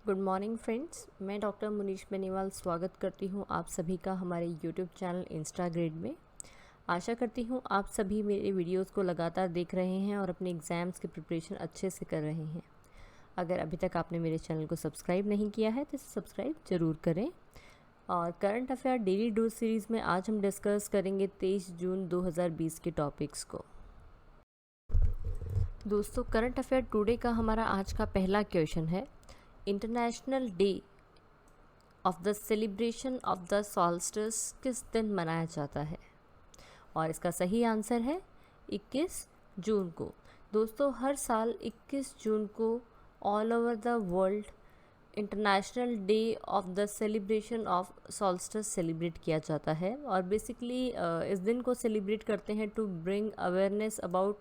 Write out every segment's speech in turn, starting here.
Good morning friends, मैं doctor Munish Beniwal स्वागत करती हूँ आप सभी का हमारे यूट्यूब चैनल इंस्टाग्रेड में। आशा करती हूँ आप सभी मेरे वीडियोस को लगातार देख रहे हैं और अपने एग्ज़ाम्स की प्रिपरेशन अच्छे से कर रहे हैं। अगर अभी तक आपने मेरे चैनल को सब्सक्राइब नहीं किया है तो सब्सक्राइब ज़रूर करें। और current affair daily dose series में आज हम डिस्कस करेंगे 23 जून 2020 के टॉपिक्स को। दोस्तों, करंट अफेयर टुडे का हमारा आज का पहला क्वेश्चन है, international day of the celebration of the solstice किस दिन मनाया जाता है? और इसका सही आंसर है 21 जून को। दोस्तों, हर साल 21 जून को all over the world international day of the celebration of solstice celebrate किया जाता है। और बेसिकली इस दिन को सेलिब्रेट करते हैं to bring awareness about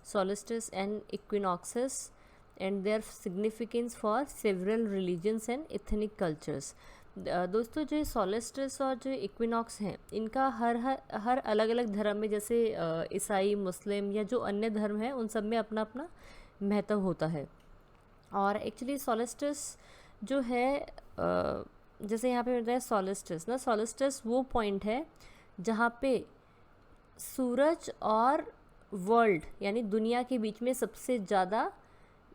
solstice and equinoxes and their significance for several religions and ethnic cultures. दोस्तों, जो सॉल्स्टिस और जो इक्विनॉक्स हैं, इनका हर अलग अलग धर्म में, जैसे ईसाई, मुस्लिम या जो अन्य धर्म हैं, उन सब में अपना अपना महत्व होता है। और एक्चुअली सॉल्स्टिस जो है, जैसे यहाँ पे मिलता है सॉल्स्टिस ना, सॉल्स्टिस वो पॉइंट है जहाँ पे सूरज और वर्ल्ड यानी दुनिया के बीच में सबसे ज़्यादा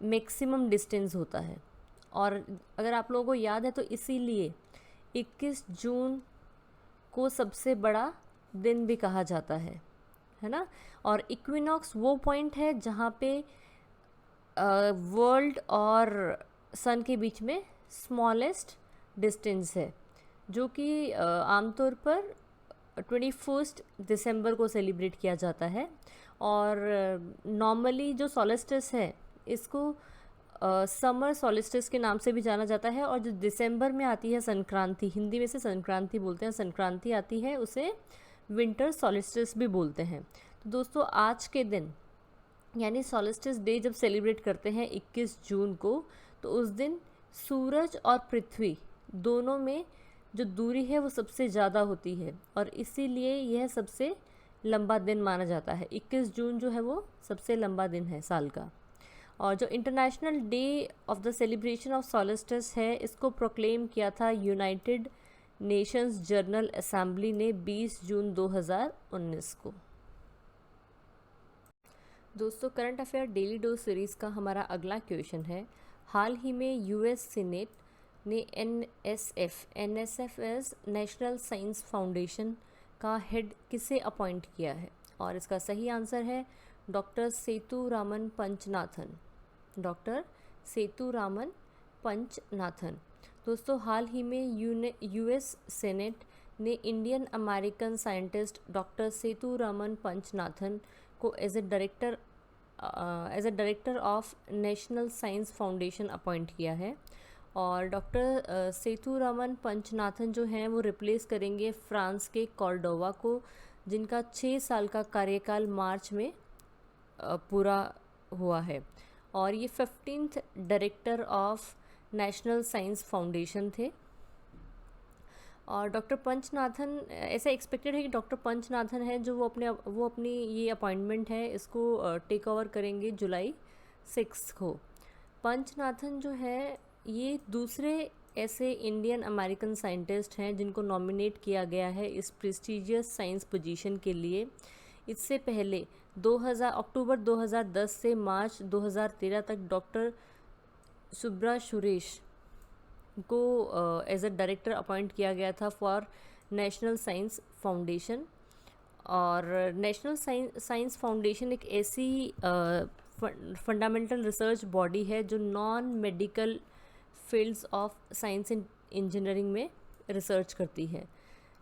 मैक्सिमम डिस्टेंस होता है। और अगर आप लोगों को याद है तो इसीलिए 21 जून को सबसे बड़ा दिन भी कहा जाता है ना। और इक्विनॉक्स वो पॉइंट है जहाँ पे वर्ल्ड और सन के बीच में स्मॉलेस्ट डिस्टेंस है, जो कि आमतौर पर 21 दिसंबर को सेलिब्रेट किया जाता है। और नॉर्मली जो सॉल्स्टिस है, इसको समर सॉल्स्टिस के नाम से भी जाना जाता है। और जो दिसंबर में आती है संक्रांति, हिंदी में से संक्रांति बोलते हैं, संक्रांति आती है, उसे विंटर सॉल्स्टिस भी बोलते हैं। तो दोस्तों, आज के दिन यानी सॉल्स्टिस डे जब सेलिब्रेट करते हैं 21 जून को, तो उस दिन सूरज और पृथ्वी दोनों में जो दूरी है वो सबसे ज़्यादा होती है, और इसीलिए यह सबसे लंबा दिन माना जाता है। 21 जून जो है वो सबसे लंबा दिन है साल का। और जो international day of the celebration of solstice है, इसको प्रोक्लेम किया था यूनाइटेड नेशंस जनरल असेंबली ने 20 जून 2019 को। दोस्तों, current affair daily dose series का हमारा अगला क्वेश्चन है, हाल ही में यूएस सीनेट ने NSF as national science foundation का हेड किसे अपॉइंट किया है? और इसका सही आंसर है डॉक्टर सेतुरामन पंचनाथन। डॉक्टर सेतुरामन पंचनाथन। दोस्तों, हाल ही में यूएस सीनेट ने Indian American scientist doctor Seturaman Panchanathan को as a director of national science foundation appoint किया है। और डॉक्टर सेतुरामन पंचनाथन जो हैं वो रिप्लेस करेंगे फ्रांस के कॉर्डोवा को, जिनका 6 साल का कार्यकाल मार्च में पूरा हुआ है। और ये 15th director of national science foundation थे। और डॉक्टर पंचनाथन, ऐसा एक्सपेक्टेड है कि डॉक्टर पंचनाथन है जो वो अपनी ये अपॉइंटमेंट है, इसको टेक ओवर करेंगे जुलाई 6 को। पंचनाथन जो है ये दूसरे ऐसे इंडियन अमेरिकन साइंटिस्ट हैं जिनको नॉमिनेट किया गया है इस प्रेस्टिजियस साइंस पोजीशन के लिए। इससे पहले अक्टूबर 2010 से मार्च 2013 तक डॉक्टर सुब्रा सुरेश को एज अ डायरेक्टर अपॉइंट किया गया था फॉर नेशनल साइंस फाउंडेशन। और नेशनल साइंस फाउंडेशन एक ऐसी फंडामेंटल रिसर्च बॉडी है जो non medical fields of science and engineering में रिसर्च करती है।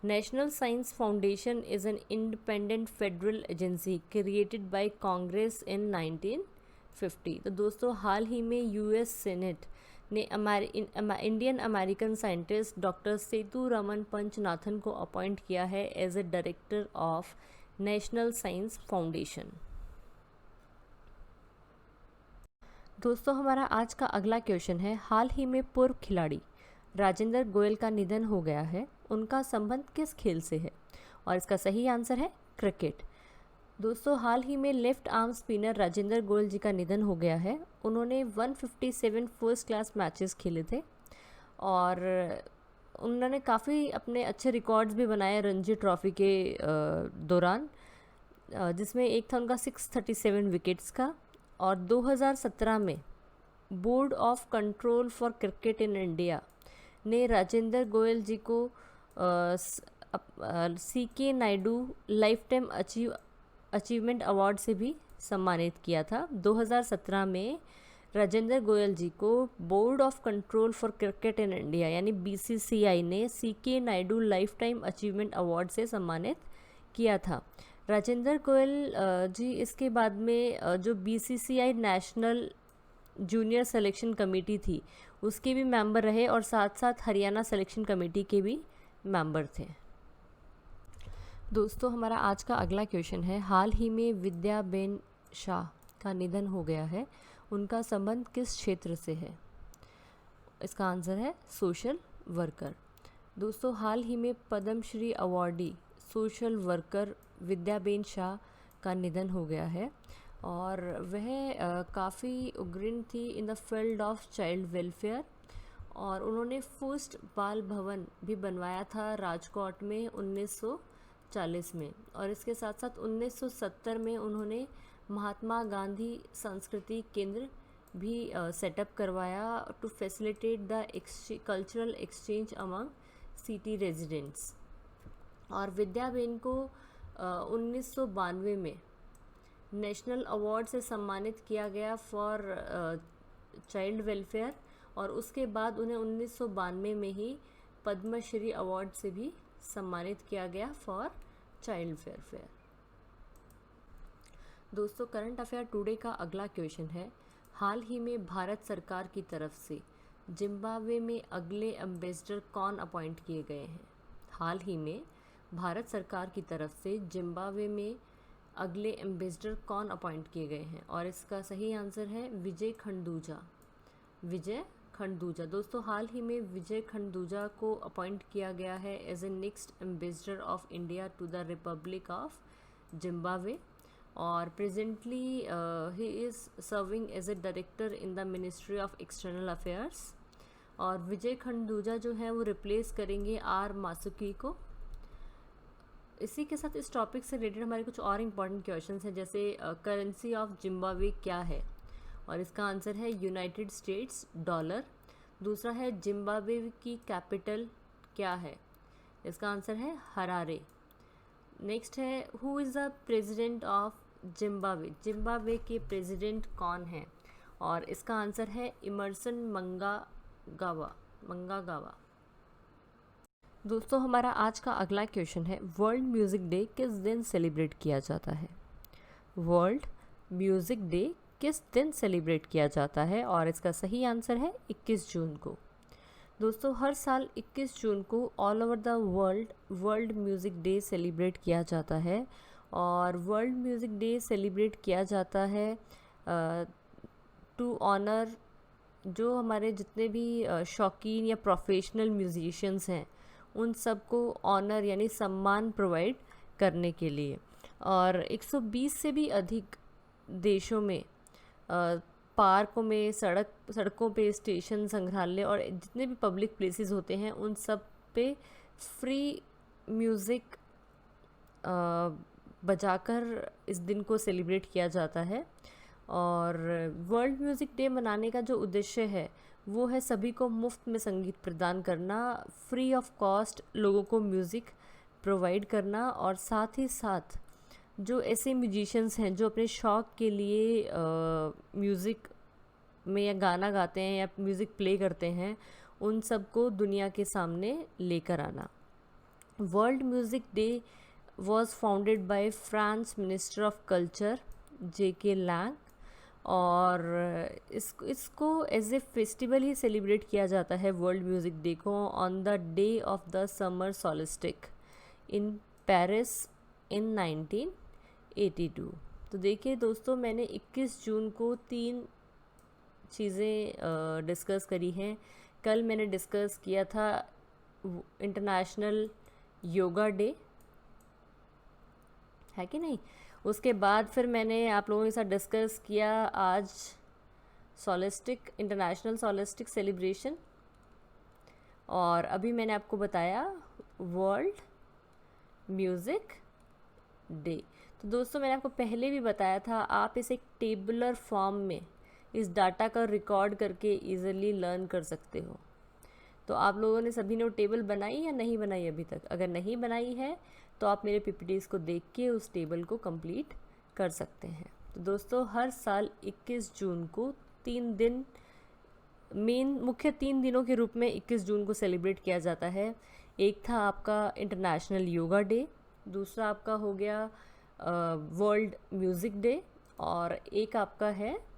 National science foundation is an independent federal agency created by congress in 1950। तो दोस्तों, हाल ही में यूएस सीनेट ने Indian American scientist doctor Seturaman Panchanathan को अपॉइंट किया है as a director of national science foundation. दोस्तों, हमारा आज का अगला क्वेश्चन है, हाल ही में पूर्व खिलाड़ी राजेंद्र गोयल का निधन हो गया है, उनका संबंध किस खेल से है? और इसका सही आंसर है क्रिकेट। दोस्तों, हाल ही में left arm spinner Rajendra Goyal ji का निधन हो गया है। उन्होंने 157 फर्स्ट क्लास मैचेस खेले थे और उन्होंने काफ़ी अपने अच्छे रिकॉर्ड्स भी बनाए रणजी ट्रॉफ़ी के दौरान, जिसमें एक था उनका 637 विकेट्स का। और 2017 में board of control for cricket in India ने राजेंद्र गोयल जी को CK Naidu life time achievement award से भी सम्मानित किया था। 2017 में राजेंद्र गोयल जी को board of control for cricket in India यानी BCCI ने CK Naidu life time achievement award से सम्मानित किया था। राजेंद्र गोयल जी इसके बाद में जो BCCI national junior selection committee थी उसके भी मेंबर रहे और साथ साथ हरियाणा सिलेक्शन कमेटी के भी मेंबर थे। दोस्तों, हमारा आज का अगला क्वेश्चन है, हाल ही में विद्याबेन शाह का निधन हो गया है, उनका संबंध किस क्षेत्र से है? इसका आंसर है सोशल वर्कर। दोस्तों, हाल ही में Padma Shri awardee social worker Vidyaben Shah का निधन हो गया है और वह काफ़ी उग्रणी थी in the field of child welfare और उन्होंने फर्स्ट बाल भवन भी बनवाया था राजकोट में 1940 में। और इसके साथ साथ 1970 में उन्होंने महात्मा गांधी संस्कृति केंद्र भी सेटअप करवाया to facilitate the cultural exchange among city residents. और विद्याबेन को 1992 में नेशनल अवार्ड से सम्मानित किया गया फॉर चाइल्ड वेलफेयर और उसके बाद उन्हें 1992 में ही पद्मश्री अवार्ड से भी सम्मानित किया गया फॉर चाइल्ड वेलफेयर। दोस्तों, करंट अफेयर टुडे का अगला क्वेश्चन है, हाल ही में भारत सरकार की तरफ से जिम्बाब्वे में अगले एम्बेसडर कौन अपॉइंट किए गए हैं? हाल ही में भारत सरकार की तरफ से जिम्बाब्वे में अगले एम्बेसडर कौन अपॉइंट किए गए हैं? और इसका सही आंसर है विजय खंडूजा। विजय खंडूजा। दोस्तों, हाल ही में विजय खंडूजा को अपॉइंट किया गया है as a next ambassador of India to the republic of Zimbabwe और presently he is serving as a director in the ministry of external affairs. और विजय खंडूजा जो है वो रिप्लेस करेंगे R मासुकी को। इसी के साथ इस टॉपिक से रिलेटेड हमारे कुछ और इम्पॉर्टेंट क्वेश्चंस हैं, जैसे करेंसी ऑफ जिम्बाब्वे क्या है? और इसका आंसर है यूनाइटेड स्टेट्स डॉलर। दूसरा है जिम्बाब्वे की कैपिटल क्या है? इसका आंसर है हरारे। नेक्स्ट है who is the president of Zimbabwe? Zimbabwe के प्रेसिडेंट कौन है? और इसका आंसर है इमर्सन मंगागावा। दोस्तों, हमारा आज का अगला क्वेश्चन है, वर्ल्ड म्यूज़िक डे किस दिन सेलिब्रेट किया जाता है? वर्ल्ड म्यूज़िक डे किस दिन सेलिब्रेट किया जाता है? और इसका सही आंसर है 21 जून को। दोस्तों, हर साल 21 जून को all over the world music day celebrate किया जाता है और वर्ल्ड म्यूज़िक डे सेलिब्रेट किया जाता है टू ऑनर जो हमारे जितने भी शौकीन या प्रोफेशनल म्यूजिशियंस हैं उन सबको ऑनर यानी सम्मान प्रोवाइड करने के लिए। और 120 से भी अधिक देशों में पार्कों में, सड़कों पे, स्टेशन, संग्रहालय और जितने भी पब्लिक प्लेसेस होते हैं उन सब पे फ्री म्यूज़िक बजाकर इस दिन को सेलिब्रेट किया जाता है। और वर्ल्ड म्यूज़िक डे मनाने का जो उद्देश्य है वो है सभी को मुफ्त में संगीत प्रदान करना, फ्री ऑफ कॉस्ट लोगों को म्यूज़िक प्रोवाइड करना और साथ ही साथ जो ऐसे म्यूजिशियंस हैं जो अपने शौक़ के लिए म्यूज़िक में या गाना गाते हैं या म्यूज़िक प्ले करते हैं उन सबको दुनिया के सामने लेकर आना। World music day was founded by France minister of culture JK Lang और इसको एज ए फेस्टिवल ही सेलिब्रेट किया जाता है वर्ल्ड म्यूज़िक डे को on the day of the summer solstice in Paris in 1982। तो देखिए दोस्तों, मैंने 21 जून को 3 चीज़ें डिस्कस करी हैं। कल मैंने डिस्कस किया था इंटरनेशनल योगा डे, है कि नहीं? उसके बाद फिर मैंने आप लोगों के साथ डिस्कस किया आज इंटरनेशनल सोलिस्टिक सेलिब्रेशन। और अभी मैंने आपको बताया वर्ल्ड म्यूज़िक डे। तो दोस्तों मैंने आपको पहले भी बताया था, आप इसे एक टेबुलर फॉर्म में इस डाटा का रिकॉर्ड करके इजीली लर्न कर सकते हो। तो आप लोगों ने सभी ने वो टेबल बनाई या नहीं बनाई अभी तक? अगर नहीं बनाई है तो आप मेरे पीपीटीज को देख के उस टेबल को कंप्लीट कर सकते हैं। तो दोस्तों हर साल 21 जून को 3 दिन मुख्य 3 दिनों के रूप में 21 जून को सेलिब्रेट किया जाता है। एक था आपका इंटरनेशनल योगा डे, दूसरा आपका हो गया वर्ल्ड म्यूज़िक डे, और एक आपका है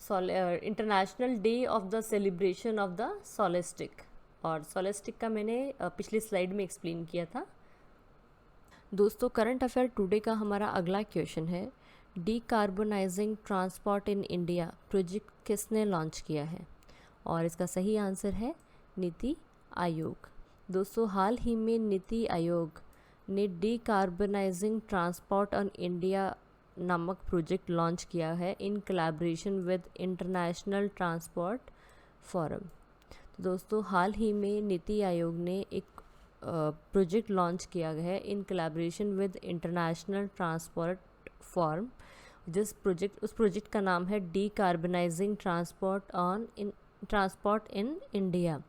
international day of the celebration of the solstice. और सोलेस्टिक का मैंने पिछली स्लाइड में एक्सप्लेन किया था। दोस्तों करंट अफेयर टुडे का हमारा अगला क्वेश्चन है, decarbonising transport in India project किसने लॉन्च किया है? और इसका सही आंसर है नीति आयोग। दोस्तों हाल ही में नीति आयोग ने डीकार्बोनाइजिंग ट्रांसपोर्ट ऑन इंडिया नामक प्रोजेक्ट लॉन्च किया है in collaboration with international transport forum. तो दोस्तों हाल ही में नीति आयोग ने एक प्रोजेक्ट लॉन्च किया है in collaboration with international transport forum. उस प्रोजेक्ट का नाम है डीकार्बोनाइजिंग ट्रांसपोर्ट इन इंडिया।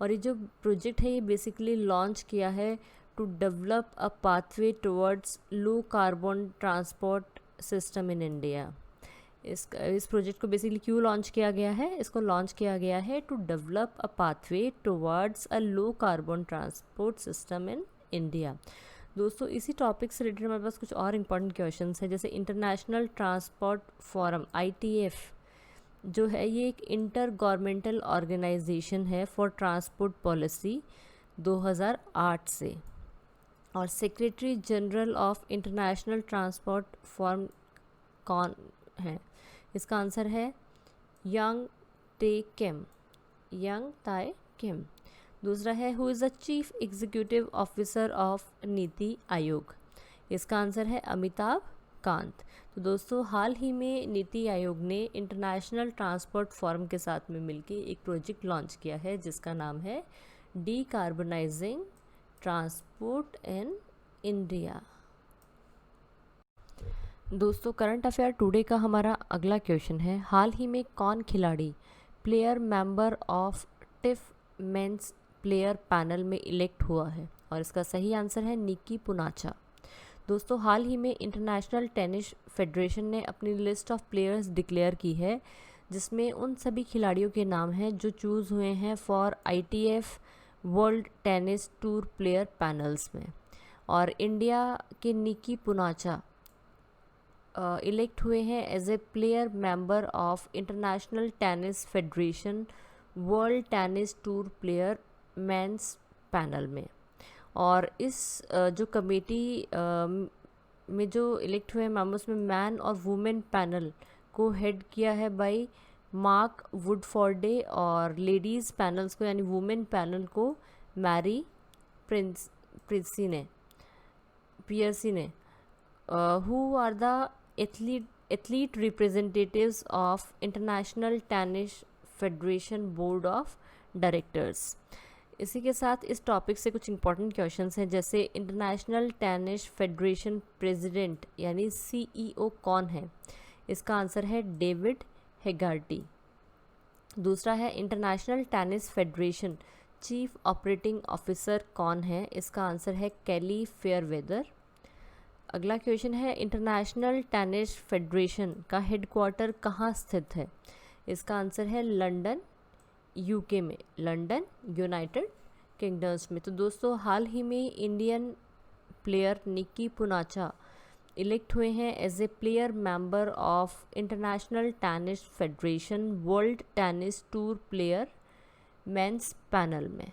और ये जो प्रोजेक्ट है ये बेसिकली लॉन्च किया है to develop a pathway towards low carbon transport system in India. इस प्रोजेक्ट को बेसिकली क्यों लॉन्च किया गया है? इसको लॉन्च किया गया है to develop a pathway towards a low carbon transport system in India. दोस्तों इसी टॉपिक से रिलेटेड हमारे पास कुछ और इम्पॉर्टेंट क्वेश्चंस हैं, जैसे इंटरनेशनल ट्रांसपोर्ट फोरम ITF जो है ये एक इंटर गवर्नमेंटल ऑर्गेनाइजेशन है फॉर ट्रांसपोर्ट पॉलिसी 2008 से, और secretary general of international transport forum कौन है? इसका आंसर है यांग ताई किम। दूसरा है who is the chief executive officer of NITI Aayog? इसका आंसर है अमिताभ कांत। तो दोस्तों हाल ही में नीति आयोग ने इंटरनेशनल ट्रांसपोर्ट फोरम के साथ में मिलकर एक प्रोजेक्ट लॉन्च किया है जिसका नाम है डीकार्बोनाइजिंग ट्रांसपोर्ट इन इंडिया। दोस्तों करंट अफेयर टुडे का हमारा अगला क्वेश्चन है, हाल ही में कौन खिलाड़ी player member of tiff men's player panel में इलेक्ट हुआ है? और इसका सही आंसर है निक्की पूनाचा। दोस्तों हाल ही में इंटरनेशनल टेनिस फेडरेशन ने अपनी लिस्ट ऑफ प्लेयर्स डिक्लेयर की है जिसमें उन सभी खिलाड़ियों के नाम हैं जो चूज़ हुए हैं for ITF world tennis tour player panels में। और इंडिया के निक्की पूनाचा इलेक्ट हुए हैं as a player member of International Tennis Federation World tennis tour player men's panel में। और इस जो कमेटी में जो इलेक्ट हुए मेंबर्स में मैन और वुमेन पैनल को हेड किया है बाय मार्क वुडफोर्डे, और लेडीज़ पैनल्स को यानी वुमेन पैनल को मैरी पियर्सी ने who are the athlete representatives of International Tennis Federation board of directors. इसी के साथ इस टॉपिक से कुछ इंपॉर्टेंट क्वेश्चंस हैं, जैसे इंटरनेशनल टेनिस फेडरेशन प्रेसिडेंट यानी CEO कौन है? इसका आंसर है डेविड हेगार्टी। दूसरा है International Tennis federation chief operating officer कौन है? इसका आंसर है केली फेयरवेदर। अगला क्वेश्चन है इंटरनेशनल टेनिस फेडरेशन का हेडक्वार्टर कहाँ स्थित है? इसका आंसर है लंदन UK में, लंदन यूनाइटेड किंगडम्स में। तो दोस्तों हाल ही में Indian player Nikki Poonacha elect हुए हैं as a player member of International Tennis Federation World tennis tour player men's panel में।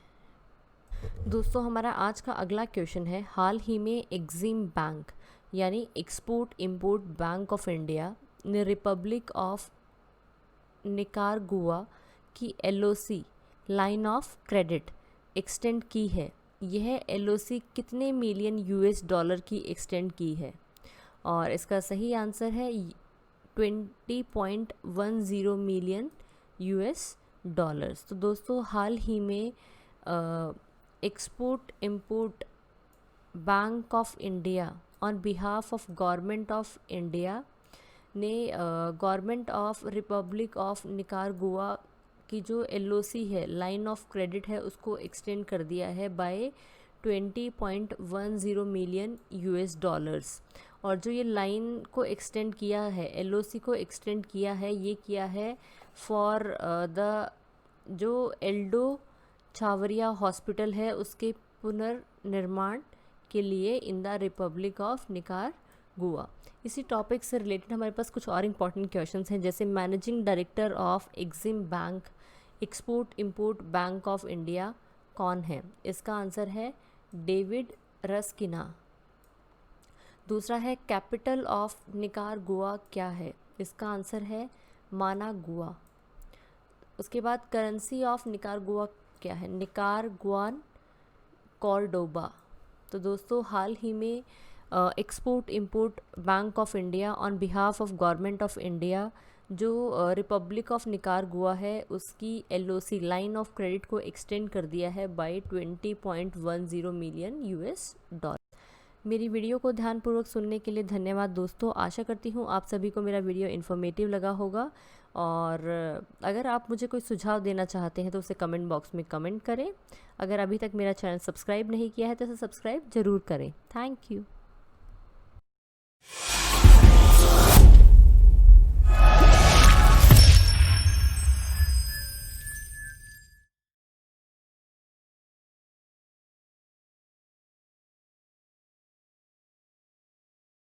दोस्तों हमारा आज का अगला क्वेश्चन है, हाल ही में एक्सिम बैंक यानी export import bank of India ने रिपब्लिक ऑफ निकारागुआ की LOC line of credit extend की है। यह LOC कितने मिलियन $US की एक्सटेंड की है? और इसका सही आंसर है $20.10 मिलियन डॉलर्स। तो दोस्तों हाल ही में export import bank of India on behalf of government of India ने government of republic of Nicaragua की जो एलओसी है, लाइन ऑफ क्रेडिट है, उसको एक्सटेंड कर दिया है बाय 20.10 मिलियन यूएस डॉलर्स। और जो ये लाइन को एक्सटेंड किया है, एलओसी को एक्सटेंड किया है, ये किया है फॉर द जो एल्डो छावरिया हॉस्पिटल है उसके पुनर्निर्माण के लिए in the republic of Nicaragua. इसी टॉपिक से रिलेटेड हमारे पास कुछ और इम्पॉर्टेंट क्वेश्चंस हैं, जैसे managing director of EXIM bank export import bank of India कौन है? इसका आंसर है डेविड रस्किना। दूसरा है कैपिटल ऑफ निकारागुआ क्या है? इसका आंसर है मानागुआ। उसके बाद करेंसी ऑफ निकारागुआ क्या है? Nicaraguan Cordoba. तो दोस्तों हाल ही में export import bank of India on behalf of government of India जो रिपब्लिक ऑफ निकारागुआ है उसकी एलओसी लाइन ऑफ क्रेडिट को एक्सटेंड कर दिया है बाय 20.10 मिलियन यूएस डॉलर। मेरी वीडियो को ध्यानपूर्वक सुनने के लिए धन्यवाद दोस्तों। आशा करती हूँ आप सभी को मेरा वीडियो इन्फॉर्मेटिव लगा होगा, और अगर आप मुझे कोई सुझाव देना चाहते हैं तो उसे कमेंट बॉक्स में कमेंट करें। अगर अभी तक मेरा चैनल सब्सक्राइब नहीं किया है तो इसे सब्सक्राइब ज़रूर करें। Thank you.